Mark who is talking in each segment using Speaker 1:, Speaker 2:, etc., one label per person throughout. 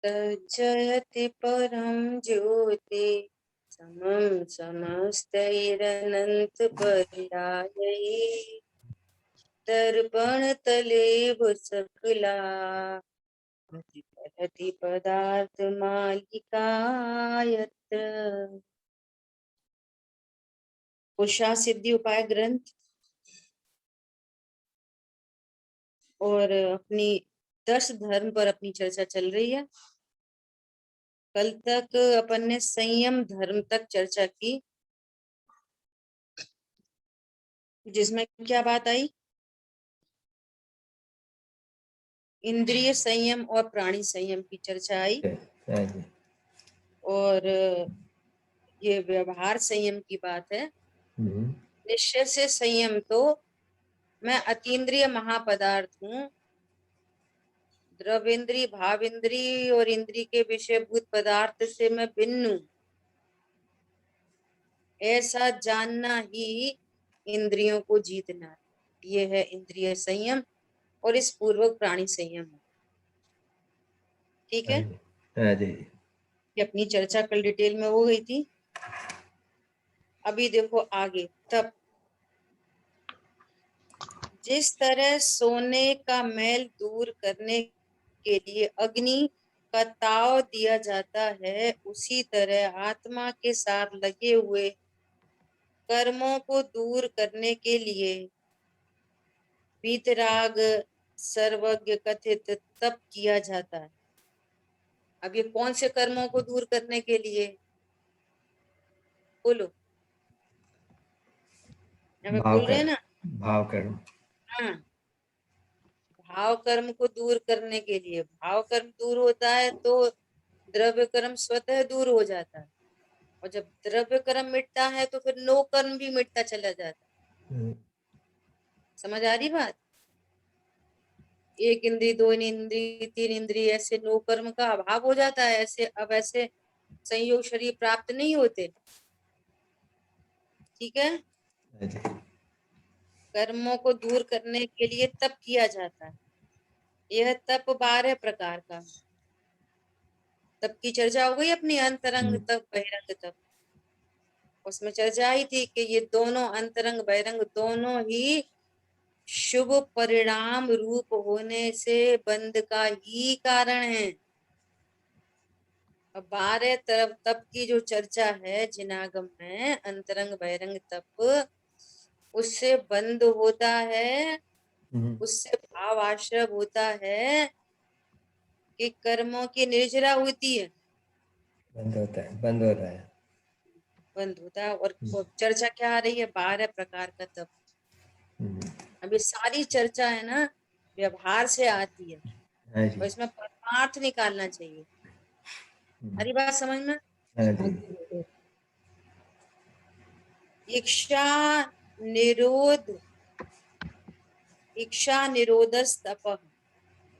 Speaker 1: तज्जयति परम ज्योति समं समस्तैरनन्तपर्यायैः दर्पणतले सकला प्रतिफलति पदार्थमालिका यत्र। पुरुषा सिद्धि उपाय ग्रंथ और अपनी 10 धर्म पर अपनी चर्चा चल रही है। कल तक अपन ने संयम धर्म तक चर्चा की, जिसमें क्या बात आई? इंद्रिय संयम और प्राणी संयम की चर्चा आई। और ये व्यवहार संयम की बात है। निश्चय से संयम तो मैं अतीन्द्रिय महापदार्थ हूँ, द्रवेंद्री भावेंद्री और इंद्री के विषयभूत पदार्थ से मैं भिन्न हूँ, ऐसा जानना ही इंद्रियों को जीतना। ये है इंद्रिय संयम और इस पूर्वक प्राणी संयम। ठीक है, ये अपनी चर्चा कल डिटेल में हो गई थी। अभी देखो आगे। तब जिस तरह सोने का मैल दूर करने के लिए अग्नि का ताव दिया जाता है, उसी तरह आत्मा के साथ लगे हुए कर्मों को दूर करने के लिए वीतराग सर्वज्ञ कथित तप किया जाता है। अब ये कौन से कर्मों को दूर करने के लिए? बोलो, बोल रहे हैं ना?
Speaker 2: भाव कर्म।
Speaker 1: हाँ, भाव कर्म को दूर करने के लिए। भाव कर्म दूर होता है तो द्रव्य कर्म स्वतः दूर हो जाता है, और जब द्रव्य कर्म मिटता है तो फिर नो कर्म भी मिटता चला जाता है। समझ आ रही बात? एक इंद्री, दो इंद्री, तीन इंद्री, ऐसे नो कर्म का अभाव हो जाता है। ऐसे अब ऐसे संयोग शरीर प्राप्त नहीं होते। ठीक है, कर्मों को दूर करने के लिए तप किया जाता है। यह तप 12 प्रकार का। तप की चर्चा हो गई अपनी, अंतरंग तप बहिरंग तप। उसमें चर्चा आई थी कि ये दोनों अंतरंग बहिरंग दोनों ही शुभ परिणाम रूप होने से बंध का ही कारण है। अब 12 तरफ तप की जो चर्चा है जिनागम में, अंतरंग बहिरंग तप, उससे बंध होता है, उससे भाव आश्रय होता है कि कर्मों की निर्जरा होती है,
Speaker 2: बंद होता है, बंद होता है,
Speaker 1: बंद होता है। और चर्चा क्या आ रही है? 12 प्रकार का तप। अभी सारी चर्चा है ना व्यवहार से आती है, और इसमें परमार्थ निकालना चाहिए। हरी बात समझ में? इच्छा निरोध, इच्छा निरोधस्तप,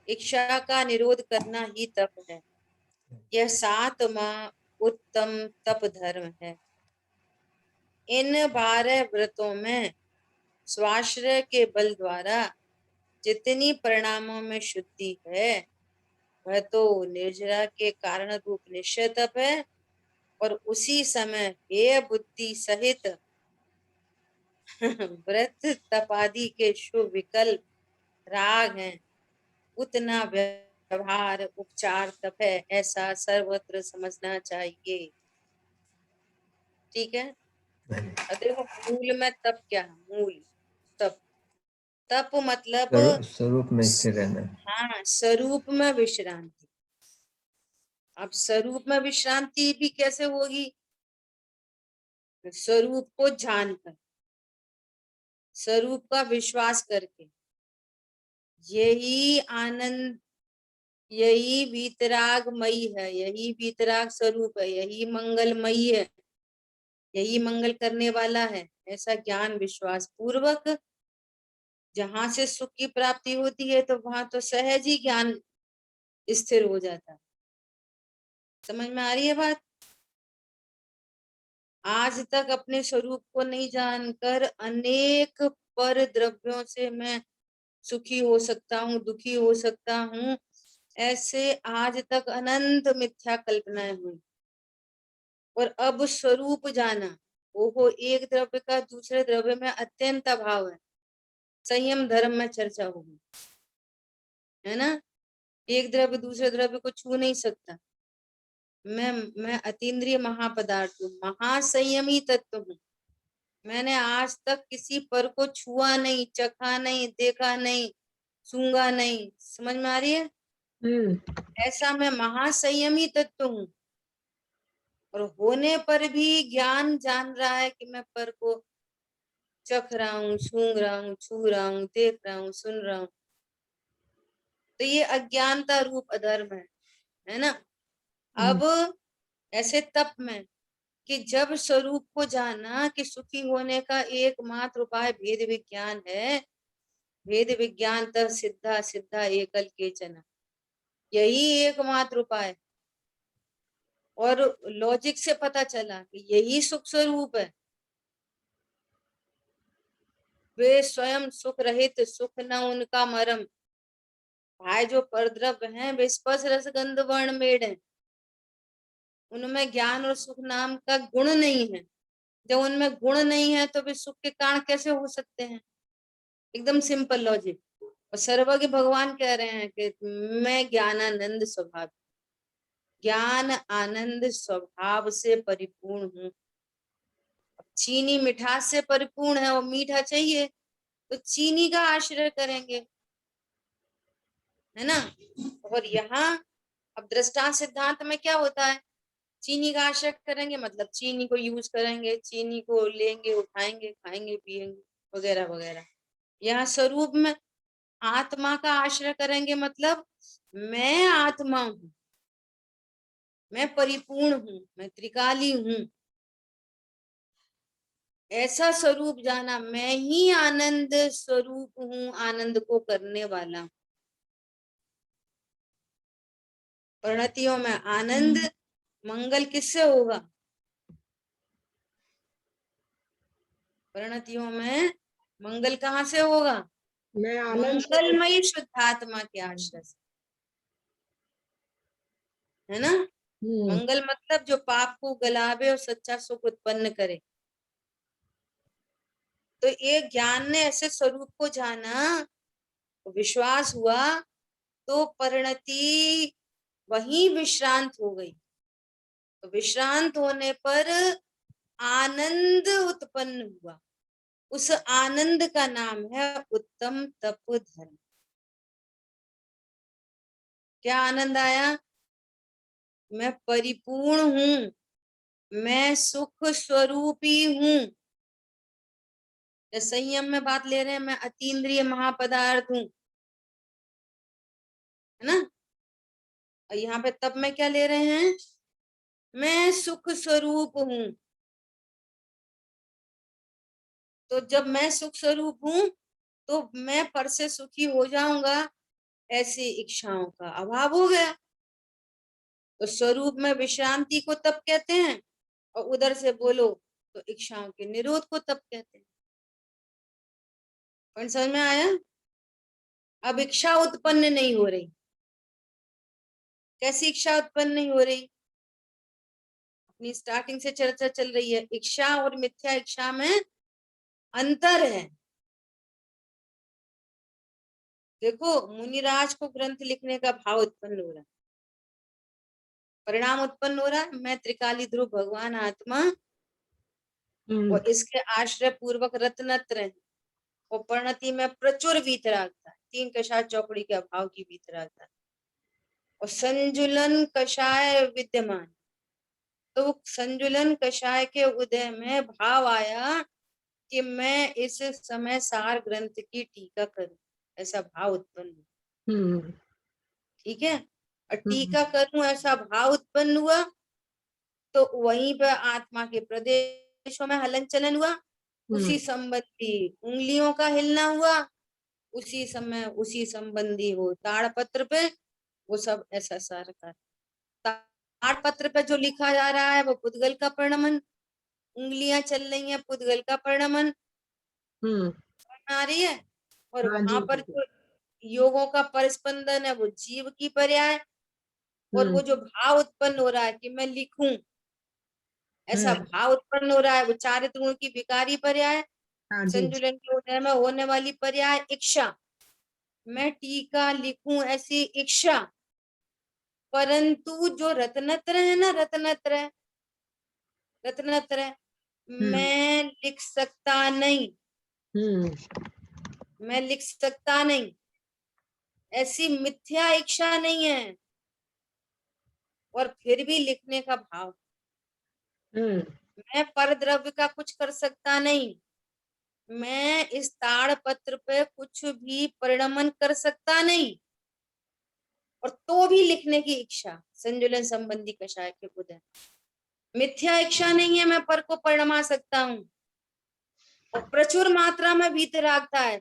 Speaker 1: इच्छा का निरोध करना ही तप है। यह 7वां उत्तम तप धर्म है। इन 12 व्रतों में स्वाश्रय के बल द्वारा जितनी परिणामों में शुद्धि है, वह तो निर्जरा के कारण रूप निश्चय तप है, और उसी समय हे बुद्धि सहित व्रत तपादि के शुभ विकल्प राग हैं, उतना व्यवहार उपचार तप है, ऐसा सर्वत्र समझना चाहिए। ठीक है, देखो मूल में तप क्या है? मूल तप, तप मतलब
Speaker 2: स्वरूप में स्थिर रहना।
Speaker 1: हाँ, स्वरूप में विश्रांति। अब स्वरूप में विश्रांति भी कैसे होगी? स्वरूप को जानकर, स्वरूप का विश्वास करके। यही आनंद, यही वीतरागमयी है, यही वीतराग स्वरूप है, यही मंगलमयी है, यही मंगल करने वाला है। ऐसा ज्ञान विश्वास पूर्वक जहां से सुख की प्राप्ति होती है, तो वहां तो सहज ही ज्ञान स्थिर हो जाता है। समझ में आ रही है बात? आज तक अपने स्वरूप को नहीं जानकर अनेक पर द्रव्यों से मैं सुखी हो सकता हूँ, दुखी हो सकता हूँ, ऐसे आज तक अनंत मिथ्या कल्पनाएं हुई और अब स्वरूप जाना। ओहो, एक द्रव्य का दूसरे द्रव्य में अत्यंत अभाव है। संयम धर्म में चर्चा होगी, है ना। एक द्रव्य दूसरे द्रव्य को छू नहीं सकता। मैं अतीन्द्रिय महापदार्थ हूँ, महासंयमी तत्व हूँ। मैंने आज तक किसी पर को छुआ नहीं, चखा नहीं, देखा नहीं, सूंघा नहीं। समझ में आ रही है? ऐसा मैं महासंयमी तत्व हूँ और होने पर भी ज्ञान जान रहा है कि मैं पर को चख रहा हूँ, सूंघ रहा हूँ, छू रहा हूँ, देख रहा हूँ, सुन रहा हूँ। तो ये अज्ञानता रूप अधर्म है ना। अब ऐसे तप में कि जब स्वरूप को जाना कि सुखी होने का एकमात्र उपाय भेद विज्ञान है। भेद विज्ञान तः सिद्धा सिद्धा एकल केचन, यही एकमात्र उपाय। और लॉजिक से पता चला कि यही सुख स्वरूप है। वे स्वयं सुख रहित, सुख न उनका मरम। भाई जो परद्रव्य हैं वे स्पर्श रस गंध वर्ण मेड हैं, उनमें ज्ञान और सुख नाम का गुण नहीं है। जब उनमें गुण नहीं है तो वे सुख के कारण कैसे हो सकते हैं? एकदम सिंपल लॉजिक। और सर्वज्ञ भगवान कह रहे हैं कि मैं ज्ञानानंद स्वभाव, ज्ञान आनंद स्वभाव से परिपूर्ण हूँ। चीनी मिठास से परिपूर्ण है और मीठा चाहिए तो चीनी का आश्रय करेंगे, है ना। और यहाँ अब दृष्टांत सिद्धांत में क्या होता है? चीनी का आश्रय करेंगे मतलब चीनी को यूज करेंगे, चीनी को लेंगे, उठाएंगे, खाएंगे, पिएंगे वगैरह वगैरह। यहाँ स्वरूप में आत्मा का आश्रय करेंगे मतलब मैं आत्मा हूँ, मैं परिपूर्ण हूँ, मैं त्रिकाली हूँ। ऐसा स्वरूप जाना, मैं ही आनंद स्वरूप हूँ, आनंद को करने वाला। परिणतियों में आनंद मंगल किससे होगा? परिणतियों में मंगल कहाँ से होगा? मंगलमयी शुद्धात्मा के आश्रय से, है ना। मंगल मतलब जो पाप को गलावे और सच्चा सुख उत्पन्न करे। तो एक ज्ञान ने ऐसे स्वरूप को जाना, विश्वास हुआ, तो परिणति वहीं विश्रांत हो गई। तो विश्रांत होने पर आनंद उत्पन्न हुआ। उस आनंद का नाम है उत्तम तप धर्म। क्या आनंद आया? मैं परिपूर्ण हूँ, मैं सुख स्वरूपी हूँ। संयम में बात ले रहे हैं, मैं अतीन्द्रिय महापदार्थ हूँ, है ना। और यहाँ पे तब में क्या ले रहे हैं? मैं सुख स्वरूप हूँ। तो जब मैं सुख स्वरूप हूँ तो मैं पर से सुखी हो जाऊंगा, ऐसी इच्छाओं का अभाव हो गया। तो स्वरूप में विश्रांति को तप कहते हैं और उधर से बोलो तो इच्छाओं के निरोध को तप कहते हैं। पॉइंट समझ में आया? अब इच्छा उत्पन्न नहीं हो रही। कैसी इच्छा उत्पन्न नहीं हो रही? अपनी स्टार्टिंग से चर्चा चल रही है, इच्छा और मिथ्या इच्छा में अंतर है। देखो, मुनिराज को ग्रंथ लिखने का भाव उत्पन्न हो रहा है, परिणाम उत्पन्न हो रहा है, मैं त्रिकाली ध्रुव भगवान आत्मा और इसके आश्रय पूर्वक रत्नत्र है। और परिणति में प्रचुर वीतरागता, 3 कषाय चौकड़ी के अभाव की वीतरागता और संजुलन कषाय विद्यमान। तो संजुलन कषाय के उदय में भाव आया कि मैं इस समय सार ग्रंथ की टीका करूं, ऐसा भाव उत्पन्न। ठीक है, और टीका करूं ऐसा भाव उत्पन्न हुआ। तो वहीं पर आत्मा के प्रदेशों में हलन चलन हुआ, उसी संबंधी उंगलियों का हिलना हुआ, उसी समय उसी संबंधी वो ताड़पत्र पे वो सब ऐसा सारा था। ताड़पत्र पे जो लिखा जा रहा है वो पुद्गल का परिणमन, उंगलियां चल रही हैं पुद्गल का परिणमन आ रही है। और वहां पर जो योगों का परिस्पंदन है वो जीव की पर्याय, और वो जो भाव उत्पन्न हो रहा है कि मैं लिखूं, ऐसा भाव उत्पन्न हो रहा है वो चारित्र गुण की विकारी पर्याय।
Speaker 3: हाँ जी।
Speaker 1: संजुलन के उदय में होने वाली पर्याय इच्छा, मैं टीका लिखूं ऐसी इच्छा। परंतु जो रत्नत्र है ना, रत्नत्र रत्नत्र, मैं लिख सकता नहीं, मैं लिख सकता नहीं, ऐसी मिथ्या इच्छा नहीं है, और फिर भी लिखने का भाव। मैं पर द्रव्य का कुछ कर सकता नहीं, मैं इस ताड़पत्र पे कुछ भी परिणमन कर सकता नहीं, और तो भी लिखने की इच्छा। संजुलन संबंधी कषाय के उदय, मिथ्या इच्छा नहीं है, मैं पर को परिणमा सकता हूँ, और प्रचुर मात्रा में वीतरागता है,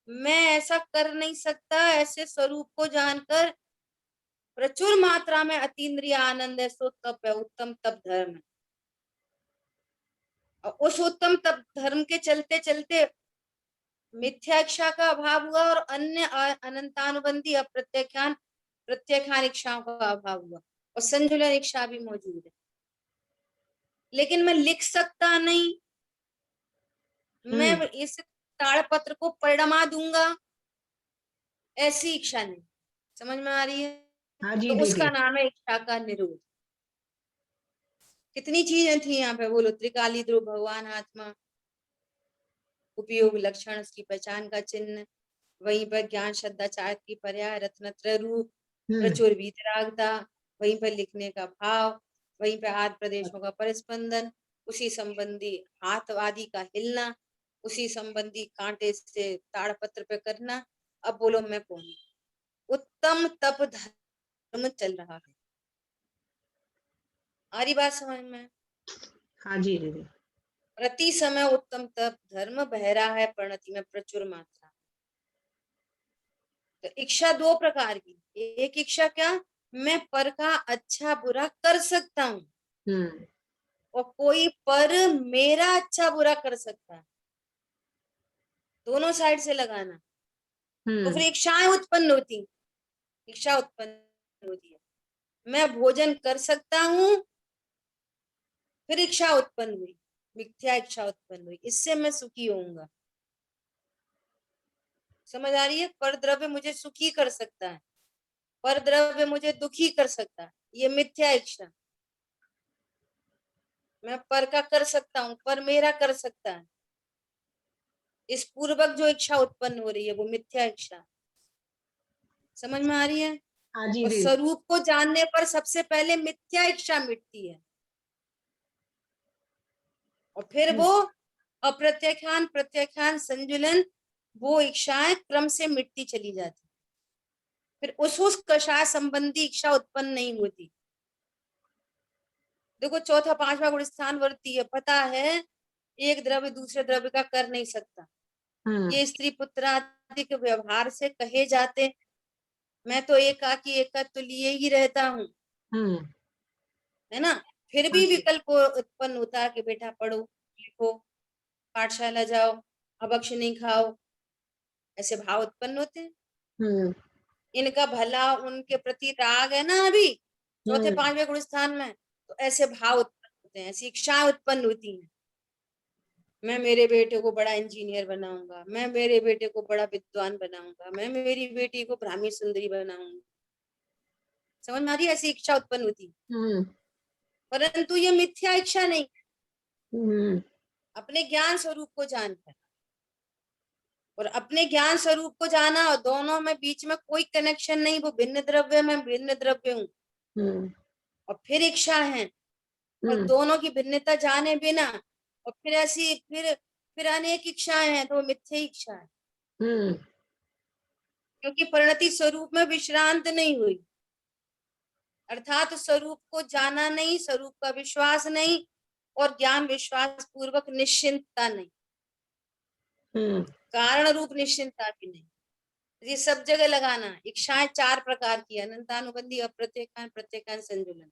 Speaker 1: मैं ऐसा कर नहीं सकता। ऐसे स्वरूप को जानकर प्रचुर मात्रा में अतीन्द्रिय आनंद है, सो तप है, उत्तम तप धर्म है। और उस उत्तम तप धर्म के चलते चलते मिथ्या इच्छा का अभाव हुआ, और अन्य अनंतानुबंधी अप्रत्याख्यान प्रत्याख्यान इच्छाओं का अभाव हुआ, और संजुलन इच्छा भी मौजूद है। लेकिन मैं लिख सकता नहीं, मैं इस ताड़पत्र को परिणमा दूंगा, ऐसी इच्छा नहीं। समझ में आ रही है?
Speaker 3: हाँ जी
Speaker 1: तो
Speaker 3: दीदी।
Speaker 1: उसका नाम है इच्छा का निरोध। कितनी चीजें थी यहाँ पे, बोलो। त्रिकाली ध्रुव, भगवान आत्मा, उपयोग लक्षण, उसकी पहचान का चिन्ह, वहीं पर ज्ञान श्रद्धा चारित्र की पर्याय, रत्नत्र रूप, प्रचुर वीतरागता, वहीं पर लिखने का भाव, वहीं पर आदि प्रदेशों का परिस्पंदन, उसी संबंधी हाथ आदि का हिलना, उसी संबंधी कांटे से ताड़पत्र पे करना। अब बोलो मैं कौन? उत्तम तप धर्म चल रहा है। आ रही बात समझ में?
Speaker 3: हाँ जी दीदी।
Speaker 1: प्रति समय उत्तम तप धर्म बह रहा है प्रणति में प्रचुर मात्रा। तो इच्छा दो प्रकार की, एक इच्छा क्या, मैं पर का अच्छा बुरा कर सकता हूँ, और कोई पर मेरा अच्छा बुरा कर सकता है। दोनों साइड से लगाना, तो फिर इच्छाएं उत्पन्न होती, इच्छा उत्पन्न होती है। मैं भोजन कर सकता हूँ, फिर इच्छा उत्पन्न हुई, मिथ्या इच्छा उत्पन्न हुई, इससे मैं सुखी होऊंगा। समझ आ रही है? पर द्रव्य मुझे सुखी कर सकता है, पर द्रव्य मुझे दुखी कर सकता है, ये मिथ्या इच्छा। मैं पर का कर सकता हूँ, पर मेरा कर सकता है, इस पूर्वक जो इच्छा उत्पन्न हो रही है वो मिथ्या इच्छा। समझ में आ रही है?
Speaker 3: हाँ जी
Speaker 1: और
Speaker 3: दीदी।
Speaker 1: स्वरूप को जानने पर सबसे पहले मिथ्या इच्छा मिटती है, और फिर वो अप्रत्याख्यान प्रत्याख्यान संजुलन, वो इच्छाएं क्रम से मिटती चली जाती, फिर उस कषाय संबंधी इच्छा उत्पन्न नहीं होती। देखो, चौथा पांचवा गुण स्थान वर्ती है, पता है एक द्रव्य दूसरे द्रव्य का कर नहीं सकता, ये स्त्री पुत्र आदि के व्यवहार से कहे जाते। मैं तो एकाकी एकत्व लिए ही रहता हूँ, है ना, फिर भी विकल्प उत्पन्न होता है कि बेटा पढ़ो लिखो, पाठशाला जाओ, अभक्ष नहीं खाओ, ऐसे भाव उत्पन्न होते हैं। इनका भला उनके प्रति राग है ना अभी चौथे पांचवें गुण स्थान में, तो ऐसे भाव उत्पन्न होते हैं, ऐसी इच्छाएं उत्पन्न होती हैं। मैं मेरे बेटे को बड़ा इंजीनियर बनाऊंगा, मैं मेरे बेटे को बड़ा विद्वान बनाऊंगा, मैं मेरी बेटी को ब्राह्मी सुंदरी बनाऊंगा। समझ में आ रही है? ऐसी इच्छा उत्पन्न होती, परंतु ये मिथ्या इच्छा नहीं, अपने ज्ञान स्वरूप को जानकर, और अपने ज्ञान स्वरूप को जाना, और दोनों में बीच में कोई कनेक्शन नहीं, वो भिन्न द्रव्य में भिन्न द्रव्य हूँ, और फिर इच्छा है, और दोनों की भिन्नता जाने बिना, और फिर ऐसी फिर अनेक इच्छाएं हैं, तो वो मिथ्या इच्छा है, क्योंकि परिणति स्वरूप में विश्रांत नहीं हुई, अर्थात स्वरूप को जाना नहीं, स्वरूप का विश्वास नहीं, और ज्ञान विश्वास पूर्वक निश्चिंतता नहीं, कारण रूप निश्चिंतता भी नहीं। ये सब जगह लगाना। इच्छाएं चार प्रकार की, अनंतानुबंधी, अप्रत्याख्यान, प्रत्याख्यान, संजुलन।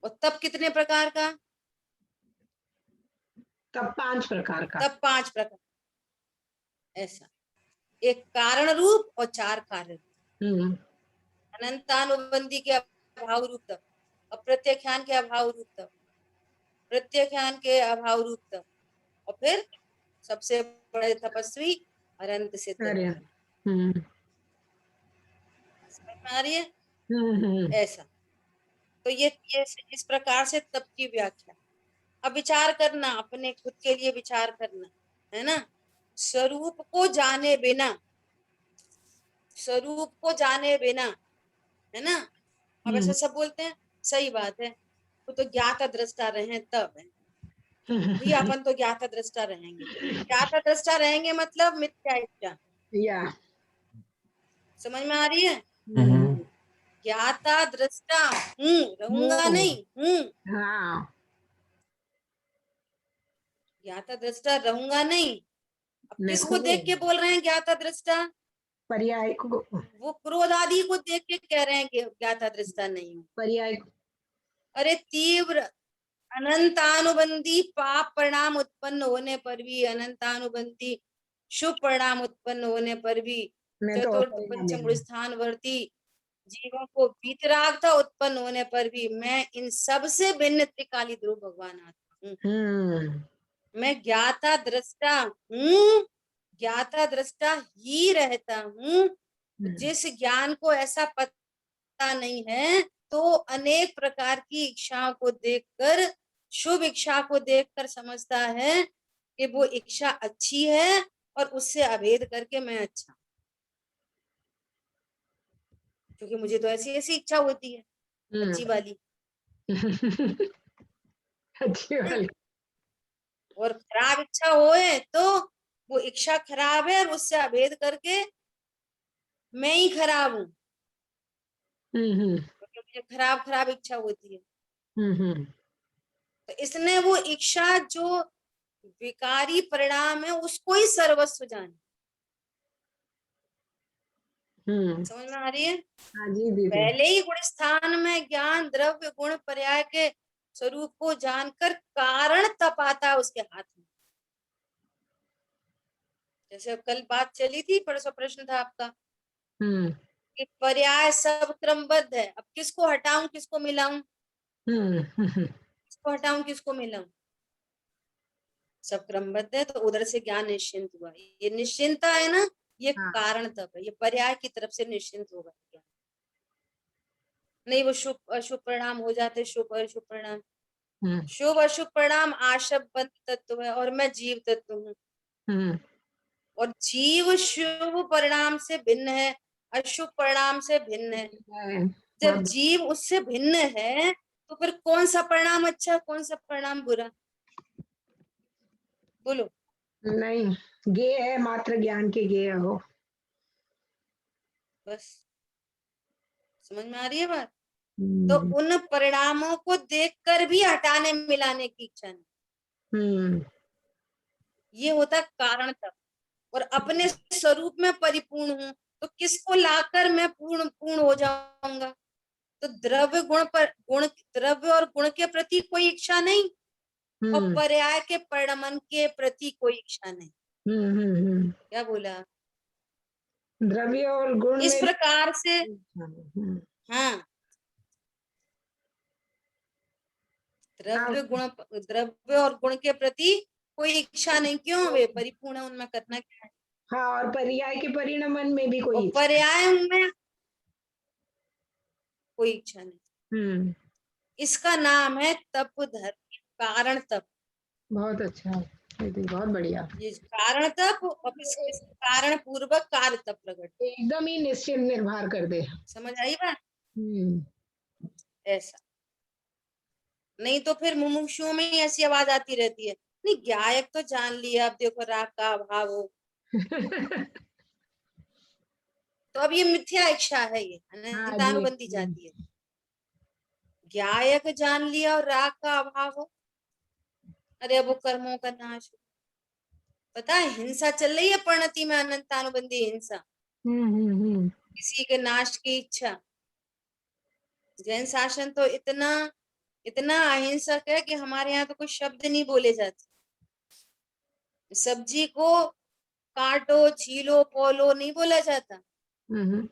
Speaker 1: और तब कितने प्रकार का?
Speaker 3: तब 5 प्रकार का।
Speaker 1: तब 5 प्रकार। ऐसा एक कारण रूप और 4 कार्य रूप।
Speaker 3: हम्म
Speaker 1: अनंतानुबंधी के अभाव रूप तप, अप्रत्यख्यान के अभाव रूप तप, प्रत्यख्यान के अभाव रूप तप, और फिर सबसे बड़े तपस्वी अनंत सिद्ध
Speaker 3: अरे
Speaker 1: भगवान।
Speaker 3: हम्म
Speaker 1: समझ में आ रही है?
Speaker 3: हम्म
Speaker 1: ऐसा। तो ये इस प्रकार से तप की व्याख्या। अब विचार करना, अपने खुद के लिए विचार करना, है ना। स्वरूप को जाने बिना, स्वरूप को जाने बिना, है ना। अब ऐसा सब बोलते हैं, सही बात है, वो तो ज्ञाता दृष्टा रहे तब है भैया, अपन तो ज्ञाता दृष्टा रहेंगे। ज्ञाता दृष्टा रहेंगे मतलब मिथ्या इच्छा।
Speaker 3: या
Speaker 1: समझ में आ रही है?
Speaker 2: हम्म।
Speaker 1: ज्ञाता दृष्टा रहूंगा
Speaker 3: हम्म,
Speaker 1: नहीं,
Speaker 3: हाँ
Speaker 1: ज्ञाता दृष्टा रहूंगा नहीं। अब किसको
Speaker 3: नहीं
Speaker 1: देख के बोल रहे हैं ज्ञाता दृष्टा?
Speaker 3: पर्याय को
Speaker 1: वो क्रोध आदि को देख के कह रहे हैं कि ज्ञाता दृष्टा नहीं हूँ।
Speaker 3: पर्याय
Speaker 1: अरे तीव्र अनंतानुबंधी पाप परिणाम उत्पन्न होने पर भी, अनंतानुबंधी शुभ परिणाम उत्पन्न होने पर भी,
Speaker 3: में तो
Speaker 1: चतुर्थ
Speaker 3: परिणाम
Speaker 1: पंचम
Speaker 3: है।
Speaker 1: स्थान वर्ती जीवों को वीतरागता उत्पन्न होने पर भी मैं इन सब से भिन्न त्रिकाली ध्रुव भगवान आता हूँ। मैं ज्ञाता दृष्टा हूँ, ज्ञाता दृष्टा ही रहता हूँ। जिस ज्ञान को ऐसा पता नहीं है, तो अनेक प्रकार की इच्छाओं को देखकर, शुभ इच्छा को देखकर समझता है कि वो इच्छा अच्छी है, और उससे अभेद करके मैं अच्छा, क्योंकि मुझे तो ऐसी ऐसी इच्छा होती है अच्छी वाली,
Speaker 3: अच्छी वाली
Speaker 1: और खराब इच्छा होए तो वो इच्छा खराब है, और उससे अभेद करके मैं ही खराब हूँ, क्योंकि मुझे खराब खराब इच्छा होती है। तो इसने वो इच्छा जो विकारी परिणाम है उसको ही सर्वस्व जाने। समझ में आ रही है?
Speaker 3: हाँ जी दीदी
Speaker 1: पहले ही गुण स्थान में ज्ञान द्रव्य गुण पर्याय के स्वरूप को जानकर कारण तपाता उसके हाथ में। जैसे कल बात चली थी, परसों प्रश्न था आपका कि पर्याय सब क्रमबद्ध है, अब किसको हटाऊं किसको मिलाऊं, किसको हटाऊं किसको मिलाऊं, सब क्रमबद्ध है, तो उधर से ज्ञान निश्चिंत हुआ। ये निश्चिंता है ना, ये
Speaker 3: हाँ
Speaker 1: कारण तप है, ये पर्याय की तरफ से निश्चिंत होगा ज्ञान। नहीं वो शुभ अशुभ परिणाम हो जाते, शुभ अशुभ परिणाम, शुभ अशुभ परिणाम आशब बंध तत्व है, और मैं जीव तत्व हूँ, और जीव शुभ परिणाम से भिन्न है, अशुभ परिणाम से भिन्न है। जब जीव उससे भिन्न है, तो फिर कौन सा परिणाम अच्छा, कौन सा परिणाम बुरा, बोलो।
Speaker 3: नहीं गे है मात्र ज्ञान के गे हो।
Speaker 1: बस समझ में आ रही है बात? तो उन परिणामों को देखकर भी हटाने मिलाने की इच्छा नहीं, ये होता कारण तप। और अपने स्वरूप में परिपूर्ण हूं, तो किसको लाकर मैं पूर्ण पूर्ण हो जाऊंगा? तो द्रव्य गुण पर गुण, द्रव्य और गुण के प्रति कोई इच्छा नहीं, और पर्याय के परिणमन के प्रति कोई इच्छा नहीं। क्या बोला?
Speaker 3: द्रव्य और गुण
Speaker 1: इस
Speaker 3: में
Speaker 1: प्रकार से, हाँ, द्रव्य और गुण के प्रति कोई इच्छा नहीं। क्यों? वे परिपूर्ण है, उनमें करना क्या है।
Speaker 3: हाँ और पर्याय के परिणमन में भी
Speaker 1: और
Speaker 3: कोई
Speaker 1: पर्याय में कोई इच्छा नहीं। इसका नाम है तप धर्म, कारण तप।
Speaker 3: बहुत अच्छा दीदी बहुत बढ़िया
Speaker 1: ये कारण तप, और इस कारण पूर्वक कार्य तप प्रकट,
Speaker 3: एकदम ही निश्चित निर्भर कर दे।
Speaker 1: समझ आई बात? ऐसा नहीं तो फिर मुमुक्षुओं में ही ऐसी आवाज आती रहती है, नहीं ज्ञायक तो जान लिया, अब देखो राग का अभाव हो। तो अब ये मिथ्या इच्छा है, ये
Speaker 3: हाँ जी
Speaker 1: अनंतानुबंधी जाती है। ज्ञायक जान लिया और राग का अभाव हो, अरे अब वो कर्मों का नाश हो। पता है हिंसा चल रही है परिणति में, अनंतानुबंधी हिंसा, किसी के नाश की इच्छा। जैन शासन तो इतना इतना अहिंसक है कि हमारे यहाँ तो कोई शब्द नहीं बोले जाते। सब्जी को काटो, छीलो, पोलो नहीं बोला जाता।
Speaker 3: हम्म,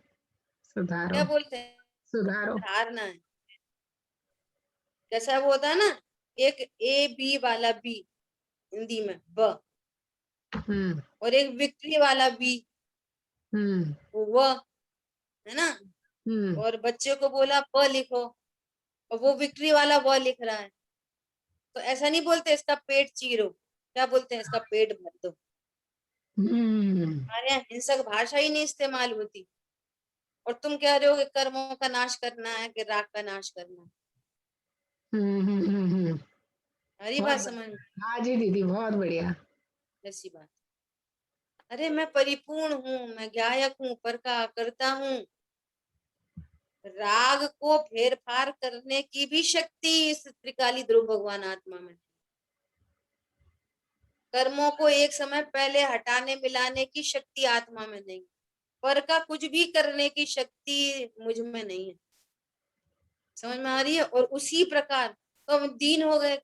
Speaker 3: सुधारो
Speaker 1: क्या बोलते हैं?
Speaker 3: सुधारो।
Speaker 1: धारना है। जैसा वो होता है ना, एक ए बी वाला बी हिंदी में ब,
Speaker 3: हम्म
Speaker 1: और एक विक्ट्री वाला बी
Speaker 3: हम्म
Speaker 1: वो है ना।
Speaker 3: हम्म
Speaker 1: और बच्चे को बोला प लिखो, और वो विक्ट्री वाला व लिख रहा है। तो ऐसा नहीं बोलते इसका पेट चीरो, क्या बोलते हैं? इसका पेट भर दो। हमारे यहाँ हिंसक भाषा ही नहीं इस्तेमाल होती। और तुम कह रहे हो कि कर्मों का नाश करना है कि राग का नाश करना है। हमारी
Speaker 3: बहुत
Speaker 1: बात समझ में?
Speaker 3: बढ़िया। हाँ जी दीदी, बहुत बढ़िया।
Speaker 1: ऐसी बात। अरे मैं परिपूर्ण हूँ, मैं गायक हूँ, पर का करता हूँ। राग को फेर फार करने की भी शक्ति इस त्रिकाली ध्रुव भगवान आत्मा में। कर्मों को एक समय पहले हटाने मिलाने की शक्ति आत्मा में नहीं, पर का कुछ भी करने की शक्ति मुझ में नहीं है। समझ में आ रही है? और उसी प्रकार तो हम दीन हो गए,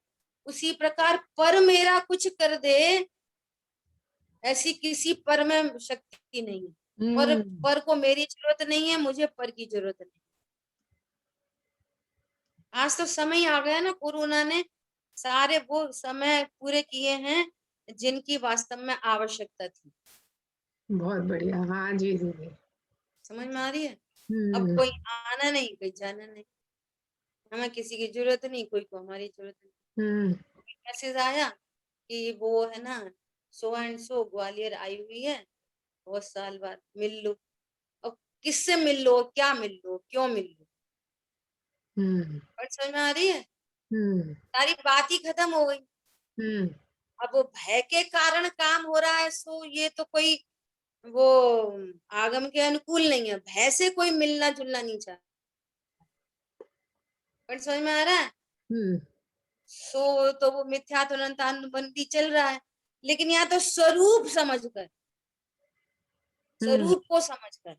Speaker 1: उसी प्रकार पर मेरा कुछ कर दे, ऐसी किसी पर में शक्ति नहीं है। पर को मेरी जरूरत नहीं है, मुझे पर की जरूरत नहीं। आज तो समय आ गया ना, कोरोना ने सारे वो समय पूरे किए हैं जिनकी वास्तव में आवश्यकता थी।
Speaker 3: बहुत बढ़िया। हाँ जी दीदी।
Speaker 1: समझ में आ रही है? अब कोई आना नहीं, कोई जाना नहीं, हमें किसी की जरूरत नहीं, कोई को हमारी जरूरत नहीं। मैसेज आया कि वो है ना, सो एंड सो ग्वालियर आई हुई है, बहुत साल बाद, मिल लो। अब किससे मिल लो, क्या मिल लो, क्यों मिल लो? बात समझ में आ रही है? सारी बात ही खत्म हो गई। अब वो भय के कारण काम हो रहा है, सो ये तो कोई वो आगम के अनुकूल नहीं है। भय से कोई मिलना जुलना नहीं चाहता। पर समझ में आ रहा है? सो तो वो मिथ्या तो अनंतानुबंधी चल रहा है, लेकिन यहाँ तो स्वरूप समझकर, स्वरूप को समझकर,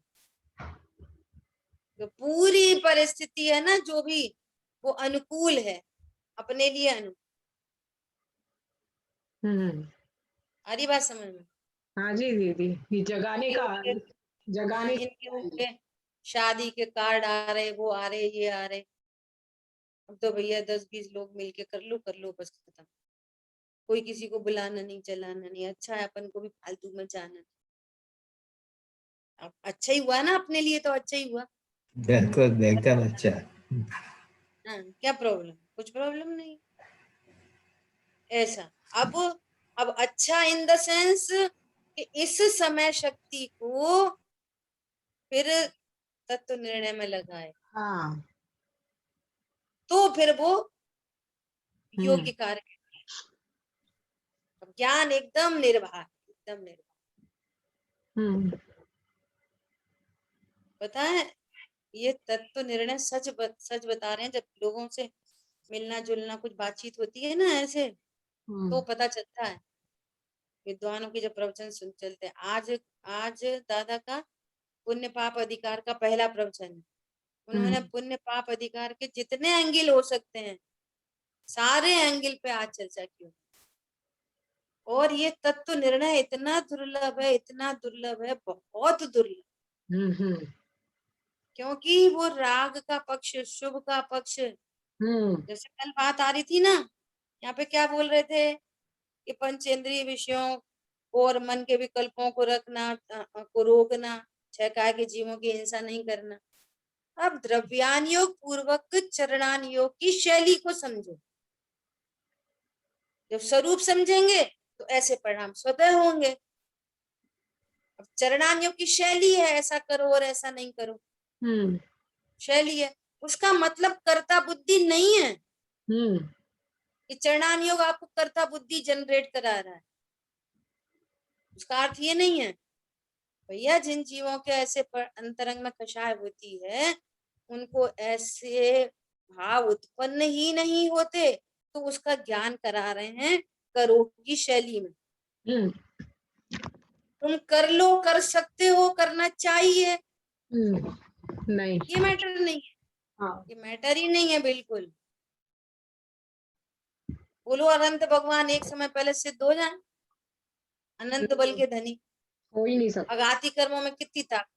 Speaker 1: जो पूरी परिस्थिति है ना, जो भी वो अनुकूल है अपने लिए, अनुकूल। हरी बात समझ में?
Speaker 3: हाँ जी दीदी, ये जगाने का,
Speaker 1: हाँ,
Speaker 3: जगाने
Speaker 1: इनके
Speaker 3: का।
Speaker 1: उनके शादी के कार्ड आ रहे, वो आ रहे, ये आ रहे। अब तो भैया 10-20 लोग मिलके कर लो बस, खत्म। कोई किसी को बुलाना नहीं, चलाना नहीं। अच्छा है, अपन को भी फालतू में जाना। अब अच्छा ही हुआ ना, अपने लिए तो अच्छा ही हुआ।
Speaker 2: बिल्कुल एकदम अच्छा।
Speaker 1: हाँ, क्या प्रॉब्लम? कुछ प्रॉब्लम नहीं ऐसा। अब अच्छा इन द सेंस कि इस समय शक्ति को फिर तत्व निर्णय में लगाए,
Speaker 3: हाँ।
Speaker 1: तो फिर वो योग्य कार्य। अब ज्ञान एकदम निर्भर, एकदम निर्भर। पता है, ये तत्व निर्णय सच बता रहे हैं। जब लोगों से मिलना जुलना, कुछ बातचीत होती है ना ऐसे, तो पता चलता है। विद्वानों की जब प्रवचन सुन चलते हैं, आज दादा का पुण्य पाप अधिकार का पहला प्रवचन है। उन्होंने पुण्य पाप अधिकार के जितने एंगल हो सकते हैं, सारे एंगल पे आज चर्चा की। और ये तत्व निर्णय इतना दुर्लभ है, इतना दुर्लभ है, बहुत दुर्लभ। क्योंकि वो राग का पक्ष, शुभ का पक्ष, जैसे कल बात आ रही थी ना, यहाँ पे क्या बोल रहे थे कि पंचेंद्रिय विषयों और मन के विकल्पों को रखना, को रोकना, छह काय के जीवों की हिंसा नहीं करना। अब द्रव्यान योग पूर्वक चरणान योग की शैली को समझो। जब स्वरूप समझेंगे तो ऐसे परिणाम स्वतः होंगे। अब चरणान योग की शैली है, ऐसा करो और ऐसा नहीं करो, शैली है। उसका मतलब कर्ता बुद्धि नहीं है कि चरणान योग आपको कर्ता बुद्धि जनरेट करा रहा है। उसका अर्थ ये नहीं है भैया। जिन जीवों के ऐसे अंतरंग में कषाय होती है, उनको ऐसे भाव उत्पन्न ही नहीं होते, तो उसका ज्ञान करा रहे हैं करो की शैली में। तुम कर लो, कर सकते हो, करना चाहिए,
Speaker 3: नहीं।
Speaker 1: ये मैटर नहीं है।
Speaker 3: हाँ।
Speaker 1: ये मैटर ही नहीं है बिल्कुल। बोलो अनंत भगवान एक समय पहले सिद्ध हो जाए, अनंत बल के धनी।
Speaker 3: हो ही नहीं सकता।
Speaker 1: अघाती कर्मों में कितनी ताकत,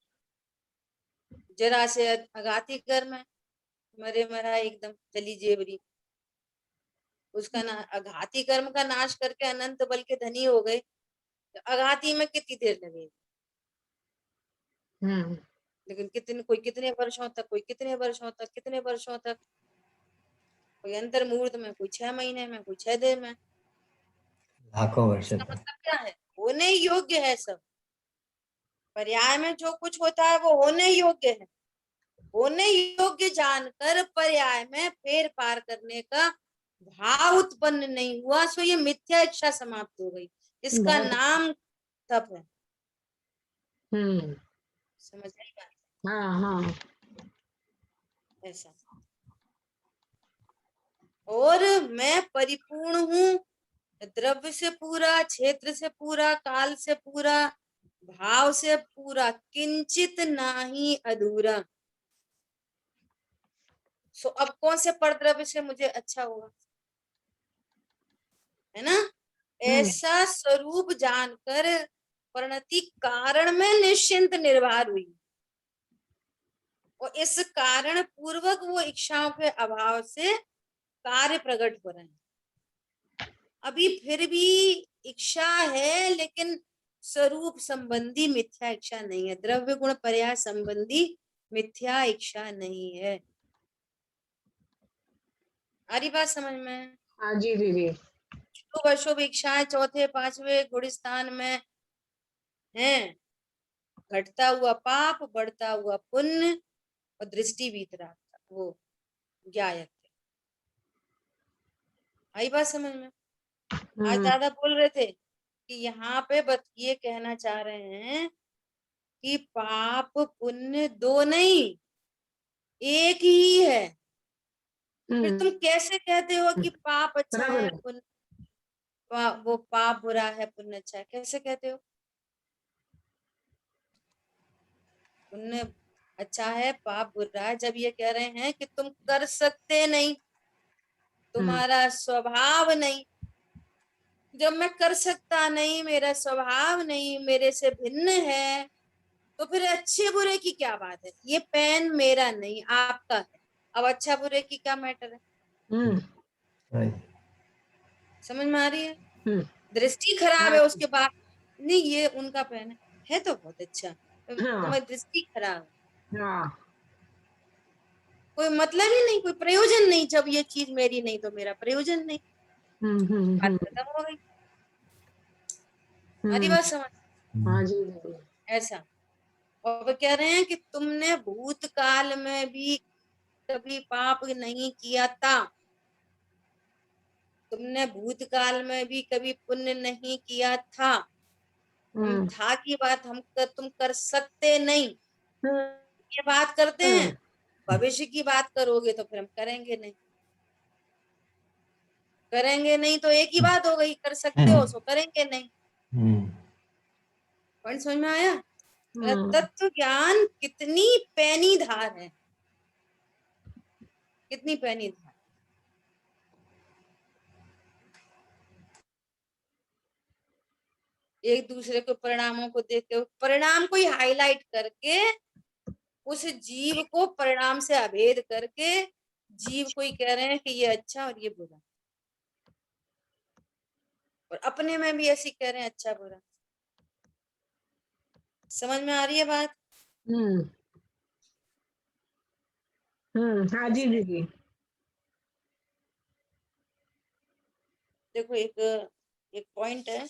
Speaker 1: जरा से अघाती कर्म है, मरे मरा एकदम जली जेवरी, उसका ना अघाती कर्म का नाश करके अनंत बल के धनी हो गए, तो अघाती में कितनी देर लगेगी। लेकिन कोई कितने वर्षों तक, कोई कितने वर्षों तक, कितने वर्षों तक, कोई अंतर मुहूर्त में, कोई 6 महीने में, कोई 6 दिन में।
Speaker 2: लाखों वर्ष
Speaker 1: इसका
Speaker 2: तक।
Speaker 1: मतलब क्या है, होने योग्य है सब। पर्याय में जो कुछ होता है वो होने योग्य है। होने योग्य जानकर पर्याय में फेर पार करने का भाव उत्पन्न नहीं हुआ, सो ये मिथ्या इच्छा समाप्त हो गई। इसका
Speaker 3: बहुत।
Speaker 1: नाम तप है।
Speaker 3: हम्म।
Speaker 1: समझ आई बात?
Speaker 3: हाँ हाँ।
Speaker 1: ऐसा। और मैं परिपूर्ण हूँ, द्रव्य से पूरा, क्षेत्र से पूरा, काल से पूरा, भाव से पूरा, किंचित नाही अधूरा। सो अब कौन से परद्रव्य से मुझे अच्छा होगा, है ना? ऐसा स्वरूप जानकर परिणति कारण में निश्चिंत निर्भर हुई, और इस कारण पूर्वक वो इच्छाओं के अभाव से कार्य प्रकट हो रहे हैं। अभी फिर भी इच्छा है, लेकिन स्वरूप संबंधी मिथ्या इच्छा नहीं है, द्रव्य गुण पर्याय संबंधी मिथ्या इच्छा नहीं है। आ रही बात समझ में?
Speaker 3: हाँ जी दीदी।
Speaker 1: वर्षों इच्छाएं चौथे पांचवे गुण स्थान में है, घटता हुआ पाप, बढ़ता हुआ पुण्य, और दृष्टि वीतराग वो ज्ञायक। आई बात समझ में? आज दादा बोल रहे थे कि यहाँ पे ये कहना चाह रहे हैं कि पाप पुण्य दो नहीं, एक ही है। फिर तुम कैसे कहते हो कि पाप अच्छा
Speaker 3: बराबर
Speaker 1: है,
Speaker 3: है।
Speaker 1: पुण्य वो पाप बुरा है, पुण्य अच्छा है? कैसे कहते हो? पुण्य अच्छा है, पाप बुरा है, जब ये कह रहे हैं कि तुम कर सकते नहीं, तुम्हारा स्वभाव नहीं। जब मैं कर सकता नहीं, मेरा स्वभाव नहीं, मेरे से भिन्न है, तो फिर अच्छे बुरे की क्या बात है? ये पेन मेरा नहीं, आपका है। अब अच्छा बुरे की क्या मैटर है?
Speaker 2: Right.
Speaker 1: समझ में आ रही है?
Speaker 3: हम्म।
Speaker 1: दृष्टि खराब है, उसके बाद नहीं ये उनका पेन है तो बहुत अच्छा, तुम्हारी दृष्टि खराब है,
Speaker 3: हाँ।
Speaker 1: कोई मतलब ही नहीं, कोई प्रयोजन नहीं। जब ये चीज मेरी नहीं तो मेरा प्रयोजन नहीं, बात खत्म हो गई। हमारी बात समझ?
Speaker 3: हाँ जी दीदी।
Speaker 1: ऐसा। और वो कह रहे हैं कि तुमने भूतकाल में भी कभी पाप नहीं किया था, तुमने भूतकाल में भी कभी पुण्य नहीं किया था। हम था की बात तुम कर सकते नहीं, ये बात करते हैं। भविष्य की बात करोगे तो फिर हम करेंगे नहीं, करेंगे नहीं तो एक ही बात हो गई, कर सकते हो सो करेंगे नहीं। पॉइंट समझ में आया? तत्व ज्ञान कितनी पैनी धार है, कितनी पैनी धार। एक दूसरे को परिणामों को देख के, परिणाम को ही हाईलाइट करके, उस जीव को परिणाम से अभेद करके जीव को ही कह रहे हैं कि ये अच्छा और ये बुरा, और अपने में भी ऐसी कह रहे हैं अच्छा बुरा। समझ में आ रही है बात?
Speaker 3: हाँ जी दीदी।
Speaker 1: देखो एक एक पॉइंट है,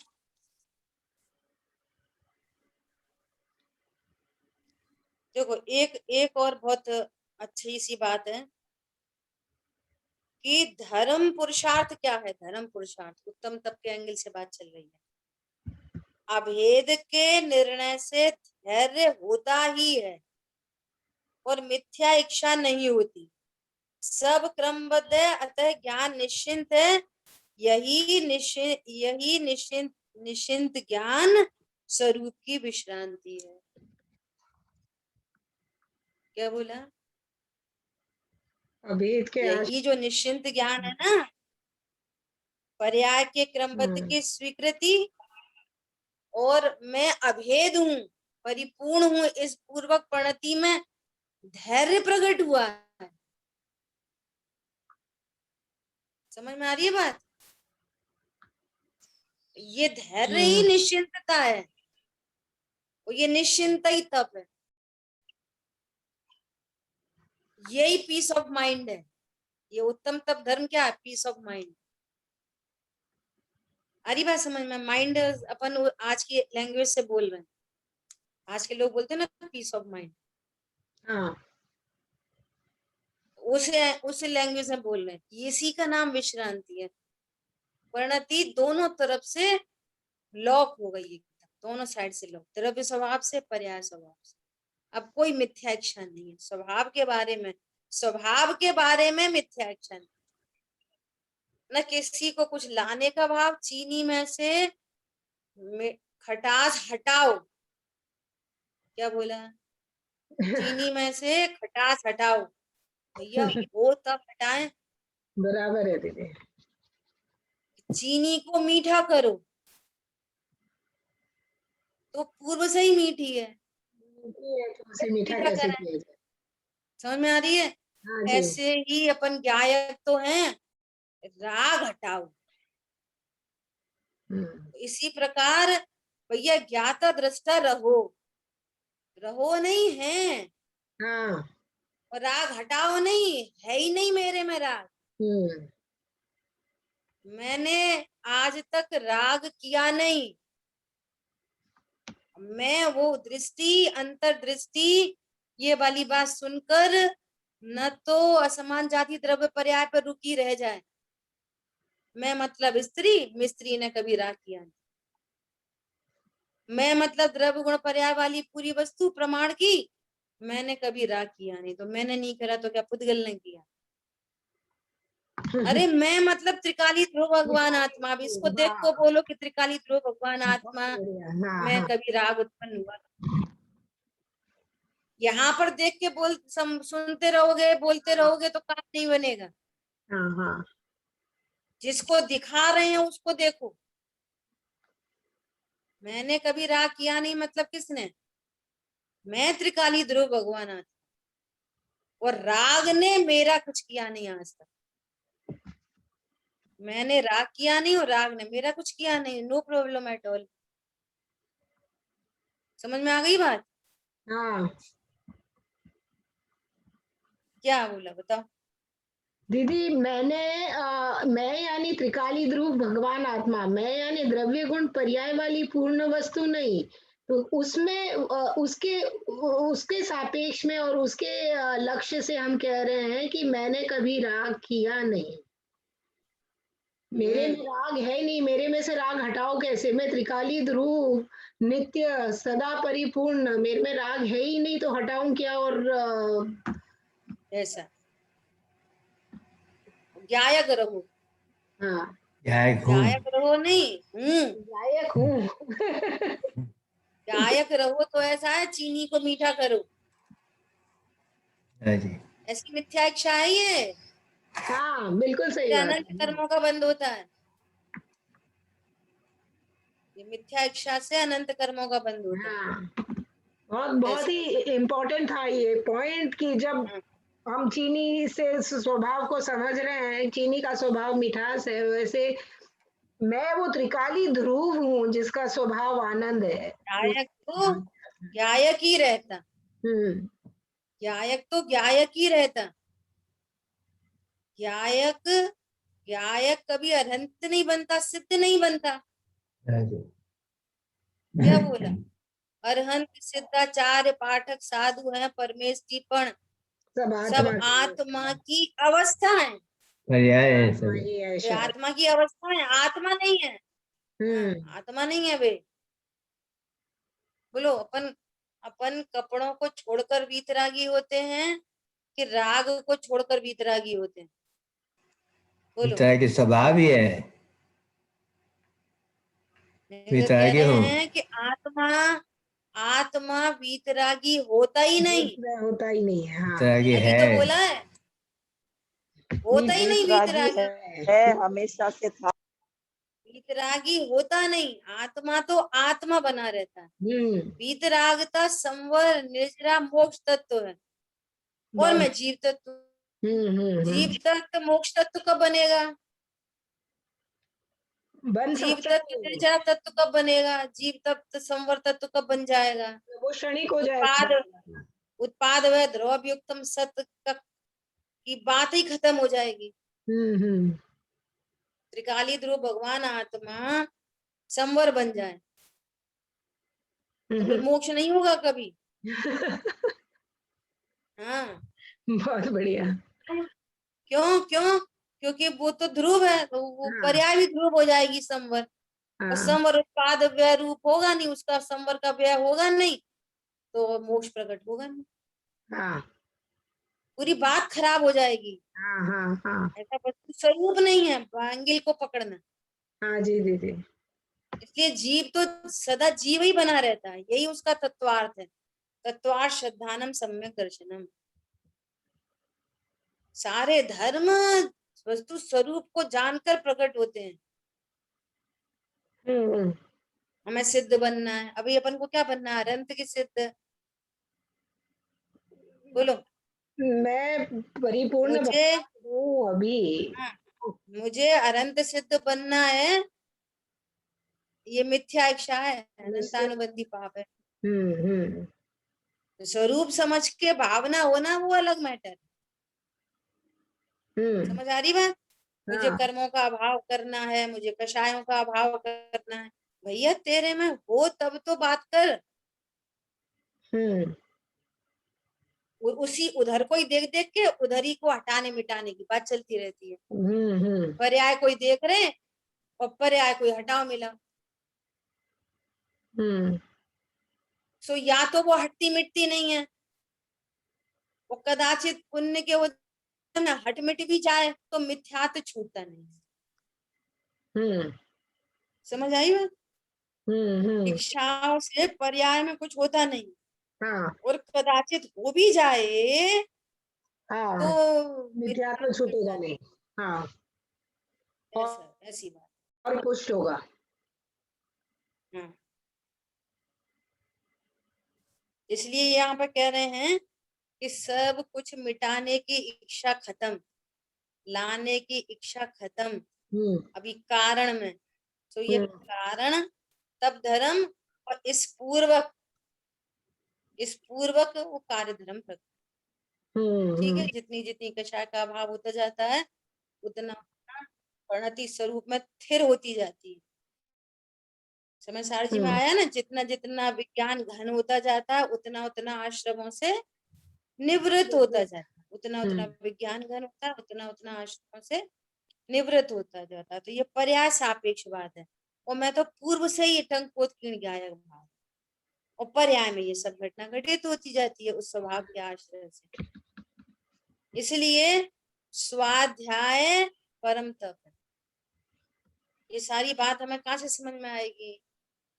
Speaker 1: देखो एक और बहुत अच्छी सी बात है कि धर्म पुरुषार्थ क्या है। धर्म पुरुषार्थ उत्तम तप के एंगल से बात चल रही है। अभेद के निर्णय से धैर्य होता ही है और मिथ्या इच्छा नहीं होती, सब क्रमबद्ध है, अतः ज्ञान निश्चिंत है। यही निश्चिंत ज्ञान स्वरूप की विश्रांति है। क्या बोला?
Speaker 3: अभेद के
Speaker 1: यही जो निश्चिंत ज्ञान है ना, पर्याय के क्रमबद्ध की स्वीकृति और मैं अभेद हूँ, परिपूर्ण हूँ, इस पूर्वक प्रणति में धैर्य प्रकट हुआ है। समझ में आ रही है बात? ये धैर्य ही निश्चिंतता है, और ये निश्चिंत ही तप है, यही पीस ऑफ माइंड है। ये उत्तम तप धर्म क्या है? Piece of mind. आ रही बात समझ में? माइंड अपन आज की लैंग्वेज से बोल रहे हैं, आज के लोग बोलते हैं ना पीस ऑफ माइंड,
Speaker 3: हाँ
Speaker 1: उस लैंग्वेज में बोल रहे हैं। इसी का नाम विश्रांति है। परिणति दोनों तरफ से लॉक हो गई है, दोनों साइड से लॉक, द्रव्य स्वभाव से, पर्याय स्वभाव से। अब कोई मिथ्या इच्छा नहीं है स्वभाव के बारे में, स्वभाव के बारे में मिथ्या इच्छा नहीं, न किसी को कुछ लाने का भाव। चीनी में से खटास हटाओ, क्या बोला? चीनी में से खटास हटाओ, भैया हो तब हटाएं।
Speaker 3: बराबर है दीदी।
Speaker 1: चीनी को मीठा करो तो पूर्व से ही मीठी है,
Speaker 3: तो उसे मीठा
Speaker 1: मीठा
Speaker 3: कैसे
Speaker 1: करा है।
Speaker 3: किया जाए?
Speaker 1: समझ में आ रही है?
Speaker 3: हाँ जी।
Speaker 1: ऐसे ही अपन गायक तो हैं, राग हटाओ। इसी प्रकार भैया ज्ञाता दृष्टा रहो, रहो नहीं है,
Speaker 3: हाँ।
Speaker 1: और राग हटाओ नहीं है, ही नहीं मेरे में राग। मैंने आज तक राग किया नहीं, मैं वो दृष्टि, अंतर्दृष्टि, ये वाली बात सुनकर न तो असमान जाति द्रव्य पर्याय पर रुकी रह जाए। मैं मतलब स्त्री, मिस्त्री ने कभी राग किया नहीं। मैं मतलब द्रव्य गुण पर्याय वाली पूरी वस्तु प्रमाण की, मैंने कभी राग किया नहीं। तो मैंने नहीं करा तो क्या पुद्गल ने किया? अरे मैं मतलब त्रिकाली ध्रुव भगवान आत्मा, अब इसको देख को बोलो कि त्रिकाली ध्रुव भगवान आत्मा मैं कभी राग उत्पन्न हुआ। यहाँ पर देख के सुनते रहोगे, बोलते रहोगे तो काम नहीं बनेगा। जिसको दिखा रहे हैं उसको देखो। मैंने कभी राग किया नहीं मतलब किसने? मैं त्रिकाली ध्रुव भगवान आत्मा, और राग ने मेरा कुछ किया नहीं आज तक। मैंने राग किया नहीं और राग ने मेरा कुछ किया नहीं। No problem at all. समझ में आ गई बात?
Speaker 3: हाँ
Speaker 1: क्या बोला बताओ?
Speaker 3: दीदी, मैं यानी त्रिकाली ध्रुव भगवान आत्मा, मैं यानी द्रव्य गुण पर्याय वाली पूर्ण वस्तु नहीं। तो उसमें उसके सापेक्ष में और उसके लक्ष्य से हम कह रहे हैं कि मैंने कभी राग किया नहीं। मेरे में राग है नहीं, मेरे में से राग हटाओ कैसे? मैं त्रिकाली ध्रुव नित्य सदा परिपूर्ण, मेरे में राग है ही नहीं तो हटाऊं क्या? और
Speaker 1: ऐसा गायक रहो।
Speaker 3: हाँ,
Speaker 1: गायक रहो नहीं,
Speaker 3: गायक हूँ।
Speaker 1: गायक रहो तो ऐसा है, चीनी को मीठा करो, ऐसी मिथ्या इच्छा है ये।
Speaker 3: हाँ बिल्कुल सही बात
Speaker 1: अनंत कर्मों का बंध होता है। ये मिथ्या इच्छा से अनंत कर्मों का बंध होता है।
Speaker 3: हाँ, बहुत ही इम्पोर्टेंट था ये पॉइंट कि जब हम चीनी से स्वभाव को समझ रहे हैं, चीनी का स्वभाव मिठास है, वैसे मैं वो त्रिकाली ध्रुव हूँ जिसका स्वभाव आनंद है।
Speaker 1: गायक तो गायक ही रहता, गायक तो गायक ही रहता। गायक गायक कभी अनंत नहीं बनता, सिद्ध नहीं बनता। क्या बोला? अरहंत सिद्धाचार्य पाठक साधु है परमेश की पण, सब आत्मा की अवस्था है।
Speaker 2: पर्याय है सब।
Speaker 1: आत्मा की अवस्था है, आत्मा नहीं है। आत्मा नहीं है वे। बोलो, अपन अपन कपड़ों को छोड़कर वीतरागी होते हैं कि राग को छोड़कर वीतरागी होते हैं? बोलो।
Speaker 2: तरह के स्वभाव ही है,
Speaker 1: कह रहे हैं कि आत्मा आत्मा वीतरागी होता ही नहीं,
Speaker 3: होता ही नहीं है। हाँ,
Speaker 2: तरह की
Speaker 1: अभी
Speaker 2: है,
Speaker 1: तो बोला है होता ही नहीं वीतरागी।
Speaker 4: है हमेशा से था।
Speaker 1: वीतरागी होता नहीं, आत्मा तो आत्मा बना रहता है। वीतरागता संवर निर्जरा मोक्ष तत्व है, और मैं जीव तत्व। जीव तत्व मोक्ष तत्व कब बनेगा? जीव तत्व निर्जरा तत्व कब बनेगा? जीव तत्व संवर तत्व कब बन जाएगा?
Speaker 3: वो क्षणिक हो
Speaker 1: उत्पाद
Speaker 3: जाएगा।
Speaker 1: उत्पाद व द्रव्य युक्तम सत्य की बात ही खत्म हो जाएगी। त्रिकाली ध्रुव भगवान आत्मा संवर बन जाए तो फिर मोक्ष नहीं होगा कभी। हाँ,
Speaker 3: बहुत बढ़िया।
Speaker 1: क्यों क्यों? क्योंकि वो तो ध्रुव है, तो वो पर्याय भी ध्रुव हो जाएगी संवर। और संवर उत्पाद व्यय रूप होगा नहीं, उसका संवर का व्यय होगा नहीं, तो मोक्ष प्रकट होगा नहीं। पूरी बात खराब हो जाएगी। ऐसा वस्तु स्वरूप नहीं है, एंगल को पकड़ना।
Speaker 3: जी दीदी।
Speaker 1: इसलिए जीव तो सदा जीव ही बना रहता है, यही उसका तत्वार्थ है। तत्वार्थ श्रद्धानम सम्यक दर्शनम। सारे धर्म वस्तु स्वरूप को जानकर प्रकट होते हैं। हमें सिद्ध बनना है, अभी अपन को क्या बनना है? अनंत की सिद्ध। बोलो।
Speaker 3: मैं परिपूर्ण
Speaker 1: मुझे
Speaker 3: अभी
Speaker 1: मुझे अनंत सिद्ध बनना है, ये मिथ्या इच्छा है, अनंतानुबंधी पाप है। स्वरूप समझ के भावना होना वो अलग मैटर। समझ आ रही बात? मुझे कर्मों का अभाव करना है, मुझे कषायों का अभाव करना है। भैया तेरे में हो तब तो बात कर। उसी उधर को ही देख देख के उधर ही को हटाने मिटाने की बात चलती रहती है। पर्याय कोई देख रहे और पर्याय कोई हटाओ मिला। सो या तो वो हटती मिटती नहीं है, वो कदाचित पुण्य के वो ना हट मिट भी जाए तो मिथ्यात्व छूटता नहीं। समझ आई बात? इच्छाओं से पर्याय में कुछ होता नहीं। और कदाचित हो भी जाए तो
Speaker 3: मिथ्यात्व छूटेगा नहीं।
Speaker 1: ऐसी बात
Speaker 3: और पुष्ट होगा।
Speaker 1: इसलिए यहाँ पर कह रहे हैं कि सब कुछ मिटाने की इच्छा खत्म, लाने की इच्छा खत्म। अभी कारण में तो ये कारण तब धर्म, और इस पूर्वक वो कार्य धर्म प्रकट। ठीक है, जितनी जितनी कषाय का अभाव होता जाता है उतना परिणति स्वरूप में स्थिर होती जाती है। समय सारजी में आया ना, जितना जितना विज्ञान घन होता जाता है उतना उतना आश्रमों से निवृत्त होता जाता है। उतना उतना विज्ञान घन होता है उतना उतना आश्रमों से निवृत्त होता जाता है। तो ये पर्याय सापेक्ष बात है। और मैं तो पूर्व से ही टंकोत किण गायक भाव, और पर्याय में ये सब घटना घटित होती जाती है उस स्वभाव के आश्रय से। इसलिए स्वाध्याय परम तप है। ये सारी बात हमें कहाँ से समझ में आएगी?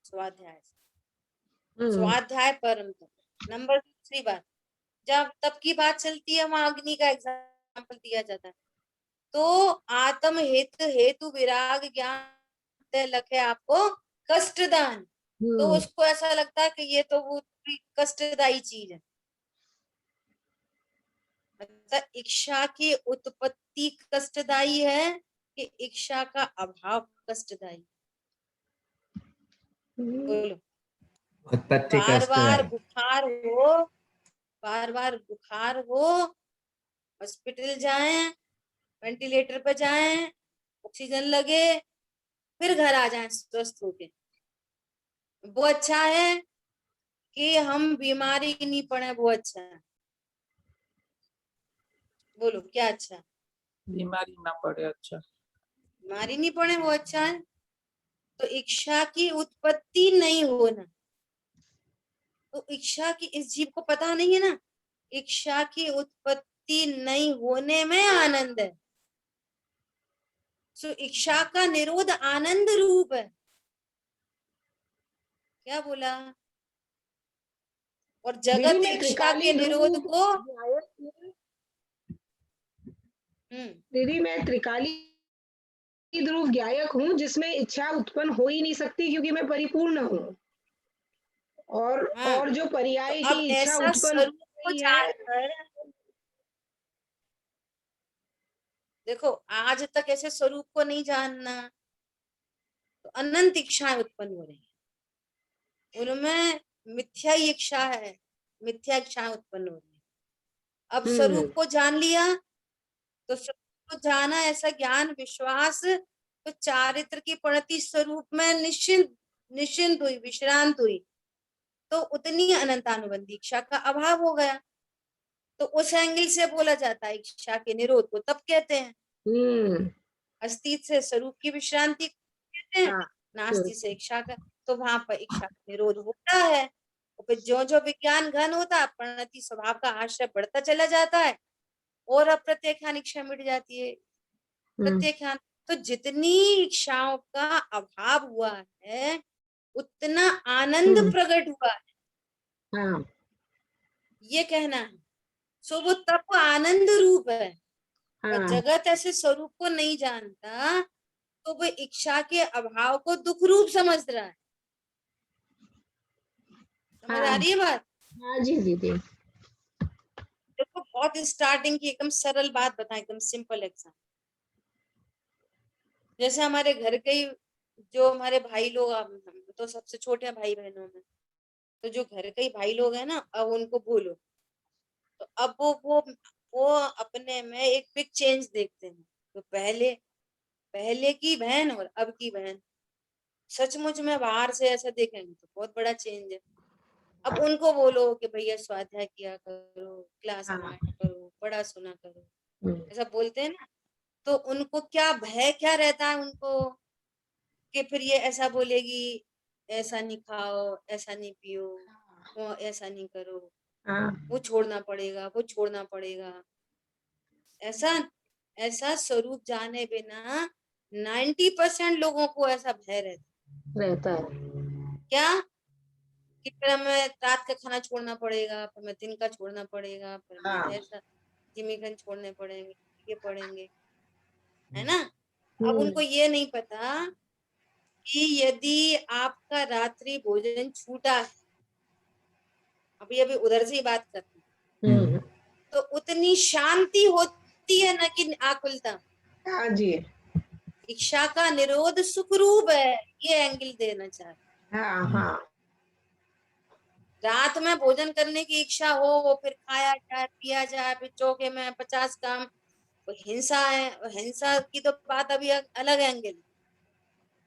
Speaker 1: स्वाध्याय से। स्वाध्याय परम तप। नंबर दूसरी बात, जब तप की बात चलती है वहां अग्नि का एग्जाम्पल दिया जाता है। तो आत्म हेतु विराग ज्ञान लखे आपको कष्टदान। तो उसको ऐसा लगता है कि ये तो वो कष्टदायी चीज है। मतलब इच्छा की उत्पत्ति कष्टदायी है कि इच्छा का अभाव कष्टदायी? बोलो।
Speaker 2: उत्पत्ति
Speaker 1: बार
Speaker 2: कष्ट
Speaker 1: बार
Speaker 2: है।
Speaker 1: बुखार हो, हॉस्पिटल जाएं, वेंटिलेटर पर जाएं, ऑक्सीजन लगे, फिर घर आ जाएं स्वस्थ होके, वो अच्छा है कि हम बीमारी नहीं पड़े? वो अच्छा है? बोलो क्या अच्छा?
Speaker 4: बीमारी ना पड़े अच्छा।
Speaker 1: बीमारी नहीं पड़े वो अच्छा है। तो इच्छा की उत्पत्ति नहीं होना, तो इच्छा की, इस जीव को पता नहीं है ना, इच्छा की उत्पत्ति नहीं होने में आनंद है। सो इच्छा का निरोध आनंद रूप है। क्या बोला? और जगत इच्छा के निरोध को
Speaker 3: दीदी मैं त्रिकाली ध्रुव ज्ञायक हूँ जिसमें इच्छा उत्पन्न हो ही नहीं सकती क्योंकि मैं परिपूर्ण हूँ।
Speaker 1: हाँ,
Speaker 3: और जो
Speaker 1: तो
Speaker 3: पर्याय
Speaker 1: अब
Speaker 3: की इच्छा
Speaker 1: ऐसा
Speaker 3: उत्पन्न
Speaker 1: स्वरूप
Speaker 3: हो
Speaker 1: को
Speaker 3: रही है।
Speaker 1: जानकर, देखो आज तक ऐसे स्वरूप को नहीं जानना, तो अनंत इच्छाएं उत्पन्न हो रही है, उनमें मिथ्या ही इच्छा है, मिथ्या इच्छाएं उत्पन्न हो रही है। अब स्वरूप को जान लिया, तो स्वरूप को जाना, ऐसा ज्ञान विश्वास, तो चारित्र की प्रणति स्वरूप में निश्चिंत निश्चिंत हुई, विश्रांत हुई, तो उतनी अनंतानुबंधी इच्छा का अभाव हो गया। तो उस एंगल से बोला जाता है इच्छा के निरोध को तब कहते हैं। अस्तित्व से स्वरूप की विश्रांति कहते हैं, नास्ति से इच्छा का, तो वहां पर इच्छा का निरोध होता है। और फिर जो जो विज्ञान घन होता है, परिणति स्वभाव का आश्रय बढ़ता चला जाता है, और अप्रत्यक्षान इच्छा मिट जाती है। प्रत्यक्षान, तो जितनी इच्छाओं का अभाव हुआ है, उतना आनंद प्रकट हुआ है, ये कहना है। सो वो तप आनंद रूप है। और जगत ऐसे स्वरूप को नहीं जानता, तो वो इच्छा के अभाव को दुख रूप समझ रहा है। समझ आ रही है बात?
Speaker 3: हाँ जी दीदी।
Speaker 1: देखो बहुत स्टार्टिंग की एकदम सरल बात बताएं, एकदम सिंपल एग्जाम्पल। जैसे हमारे घर के ही जो हमारे भाई लोग, हम तो सबसे छोटे हैं भाई बहनों में, तो जो घर के ही भाई लोग हैं ना, अब उनको बोलो, तो अब वो अपने में एक बिग चेंज देखते हैं। तो पहले की बहन और अब की बहन, सचमुच में बाहर से ऐसा देखेंगे तो बहुत बड़ा चेंज है। अब उनको बोलो कि भैया स्वाध्याय किया करो, क्लास अटेंड करो, पढ़ा सुना करो, ऐसा बोलते हैं ना, तो उनको क्या भय क्या रहता है उनको, कि फिर ये ऐसा बोलेगी, ऐसा नहीं खाओ, ऐसा नहीं पियो, वो ऐसा नहीं करो, वो छोड़ना पड़ेगा, वो छोड़ना पड़ेगा। ऐसा ऐसा स्वरूप जाने बिना 90% लोगों को ऐसा भय रहता है। क्या कि फिर हमें रात का खाना छोड़ना पड़ेगा, फिर हमें दिन का छोड़ना पड़ेगा, फिर हमें ऐसा जिमीकन छोड़ने पड़ेंगे, ये पड़ेंगे, है ना। अब उनको ये नहीं पता कि यदि आपका रात्रि भोजन छूटा है, अभी अभी उधर से ही बात करते हैं, तो उतनी शांति होती है ना कि आकुलता।
Speaker 3: हाँ जी।
Speaker 1: इच्छा का निरोध सुखरूप है, ये एंगल देना चाहते।
Speaker 3: हाँ।
Speaker 1: रात में भोजन करने की इच्छा हो, वो फिर खाया जाए, पिया जाए, फिर चौके में 50 काम, तो हिंसा है। और हिंसा की तो बात अभी अलग एंगल,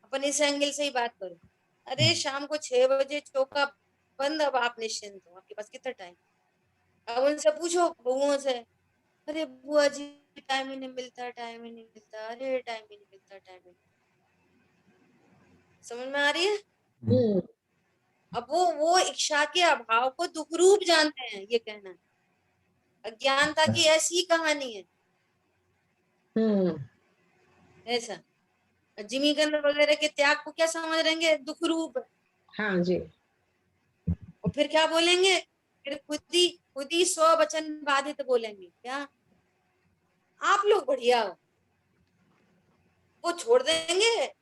Speaker 1: अपन इस एंगल से ही बात करो। अरे शाम को 6 बजे चौका बंद, अब आप निश्चिंत हो, आपके पास कितना टाइम। अब उनसे पूछो बहुओं से, अरे बुआ जी टाइम ही नहीं मिलता, टाइम ही नहीं मिलता, अरे टाइम ही नहीं मिलता, टाइम ही नहीं। समझ में आ रही है? अब वो इच्छा के अभाव को दुख रूप जानते हैं, ये कहना है। अज्ञानता की ऐसी ही कहानी है। ऐसा जिमीकंद वगैरह के त्याग को क्या समझ रहेंगे, दुख रूप।
Speaker 3: हाँ जी।
Speaker 1: और फिर क्या बोलेंगे, फिर खुद ही स्व वचन बाधित बोलेंगे, क्या आप लोग बढ़िया हो, वो छोड़ देंगे,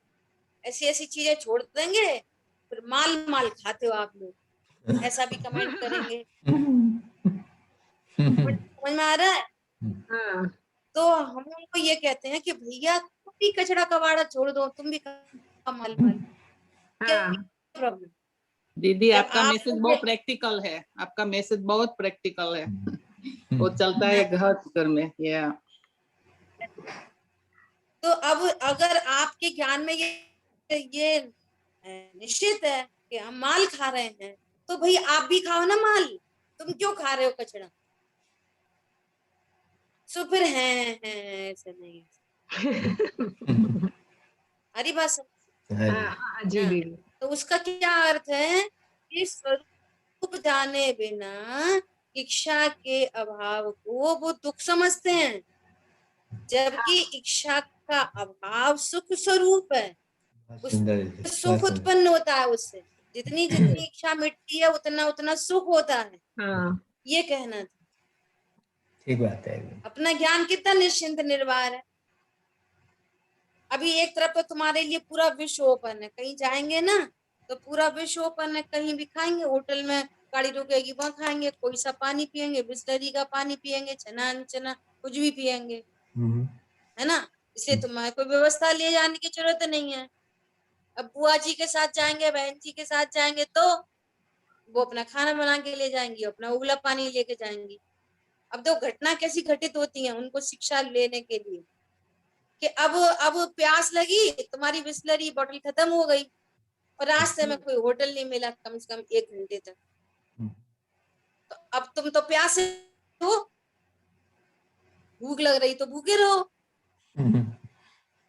Speaker 1: ऐसी ऐसी चीजें छोड़ देंगे, फिर माल माल खाते हो आप लोग, ऐसा भी कमेंट करेंगे। समझ में आ रहा है?
Speaker 3: हाँ।
Speaker 1: तो हम उनको ये कहते हैं कि भैया तुम भी कचरा कबाड़ा छोड़ दो, तुम भी माल माल, क्या प्रॉब्लम।
Speaker 4: दीदी
Speaker 1: जब
Speaker 4: आपका
Speaker 1: आप
Speaker 4: मैसेज बहुत प्रैक्टिकल है, आपका मैसेज बहुत प्रैक्टिकल है, वो चलता है घर घर में। या
Speaker 1: तो अब अगर आपके ज्ञान में ये निश्चित है कि हम माल खा रहे हैं, तो भाई आप भी खाओ ना माल, तुम क्यों खा रहे हो कचरा। सो फिर है ऐसे नहीं, हरी बात
Speaker 3: हाँ जी दीदी।
Speaker 1: तो उसका क्या अर्थ है कि स्वरूप जाने बिना इच्छा के अभाव को वो दुख समझते हैं, जबकि इच्छा का अभाव सुख स्वरूप है। सुख उत्पन्न होता है उससे, जितनी जितनी इच्छा मिटती है उतना उतना सुख होता है। ये कहना था।
Speaker 2: ठीक बात है।
Speaker 1: अपना ज्ञान कितना निश्चिंत निर्वार है। अभी एक तरफ तो तुम्हारे लिए पूरा विश्व ओपन है, कहीं जाएंगे ना तो पूरा विश्व ओपन है, कहीं भी खाएंगे, होटल में गाड़ी रुकेगी वहां खाएंगे, कोई सा पानी पियेंगे, बिस्लरी का पानी पियेंगे, चना चना कुछ भी पियेंगे, है ना। इसलिए तुम्हारे कोई व्यवस्था ले जाने की जरूरत नहीं है। अब बुआ जी के साथ जाएंगे, बहन जी के साथ जाएंगे तो वो अपना खाना बना के ले जाएंगी, अपना उबला पानी लेके जाएंगी। अब दो घटना कैसी घटित होती है उनको शिक्षा लेने के लिए कि अब प्यास लगी, तुम्हारी बिस्लरी बोतल खत्म हो गई और रास्ते में कोई होटल नहीं मिला कम से कम 1 घंटे तक, तो अब तुम तो प्यासे हो, भूख लग रही तो भूखे रहो।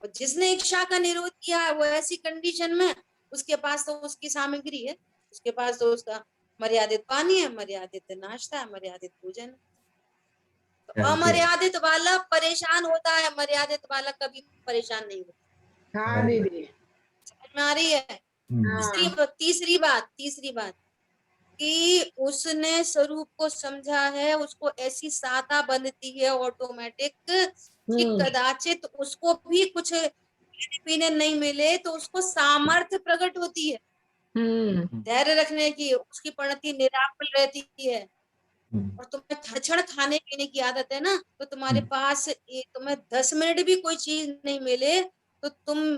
Speaker 1: और जिसने इच्छा का निरोध किया है वो ऐसी कंडीशन में उसके पास तो उसकी सामग्री है, उसके पास तो उसका मर्यादित पानी है, मर्यादित नाश्ता है, मर्यादित भोजन है। तो अमर्यादित वाला परेशान होता है, मर्यादित वाला कभी परेशान नहीं होता।
Speaker 3: हाँ दीदी,
Speaker 1: समझ में आ रही है।
Speaker 3: हाँ
Speaker 1: तीसरी बात कि उसने स्वरूप को समझा है, उसको ऐसी साता बनती है ऑटोमेटिक कि कदाचित उसको भी कुछ पीने नहीं मिले तो उसको सामर्थ्य प्रकट होती है धैर्य रखने की, उसकी परिणति निराकुल रहती है। और तुम्हें क्षण खाने पीने की आदत है ना, तो तुम्हारे पास तुम्हें 10 मिनट भी कोई चीज नहीं मिले तो तुम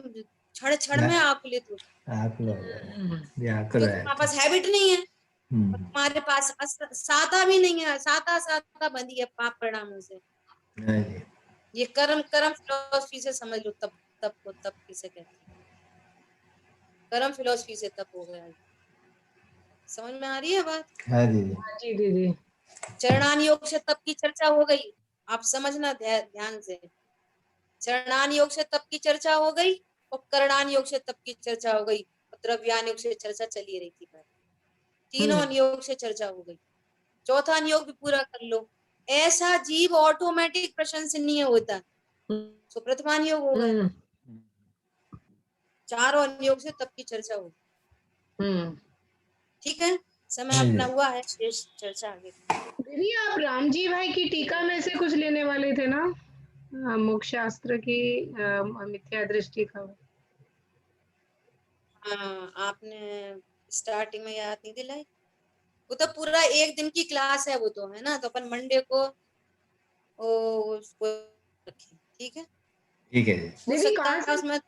Speaker 1: क्षण में आकुलित हो, तुम्हारे पास हैबिट नहीं है, तुम्हारे पास साता भी नहीं है, साता बंधी है पाप परिणामों से। ये कर्म फिलॉसफी से समझ लो, तब किसे कहते हैं, कर्म फिलॉसफी से तप हो गया। समझ में आ रही है बात?
Speaker 2: हाँ दीदी।
Speaker 3: जी दीदी।
Speaker 1: चरणान योग से तप की चर्चा हो गई, आप समझना ध्यान से। चरणान योग से तप की चर्चा हो गई और करणान योग से तप की चर्चा हो गई, और द्रव्यान योग से चर्चा चली रही थी। तीनों योग से चर्चा हो गई, चौथा योग भी पूरा कर लो। ऐसा जीव ऑटोमेटिक प्रशंसनीय होता, तो प्रथमान योग हो गया। चारों योग से तप की चर्चा हो, ठीक है। समय अपना हुआ है, शेष चर्चा आगे।
Speaker 3: दीदी आप राम जी भाई की टीका में से कुछ लेने वाले थे ना, मोक्ष शास्त्र की मिथ्या दृष्टि का।
Speaker 1: हाँ, आपने स्टार्टिंग में याद नहीं दिलाई, वो तो पूरा 1 दिन की क्लास है वो तो, है ना। तो अपन मंडे को उसको रखें, ठीक है।
Speaker 2: ठीक है
Speaker 1: हो सकता है उसमें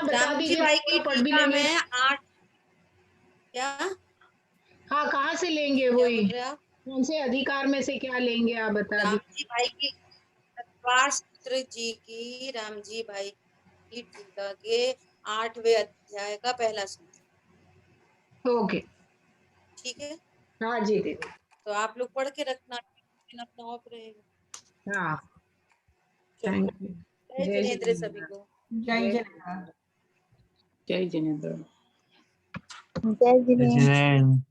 Speaker 1: राम जी भाई की टीका में 8 क्या,
Speaker 3: हाँ कहाँ से लेंगे,
Speaker 1: क्या
Speaker 3: वही
Speaker 1: बोल रहे आप?
Speaker 3: कौन से अधिकार में से क्या लेंगे आप बता
Speaker 1: राम
Speaker 3: दीजिए।
Speaker 1: जी भाई की शास्त्र जी की, राम जी भाई की टीका के 8वें अध्याय का पहला सूत्र।
Speaker 3: ओके,
Speaker 1: ठीक है।
Speaker 3: हाँ जी दीदी।
Speaker 1: तो आप लोग पढ़ के रखना, अपना ऑफ रहेगा।
Speaker 3: हाँ
Speaker 1: चलो,
Speaker 3: थैंक यू।
Speaker 1: जय जिनेंद्र सभी को।
Speaker 4: जय जिनेंद्र। जय जिनेंद्र।
Speaker 2: जय जिनेंद्र।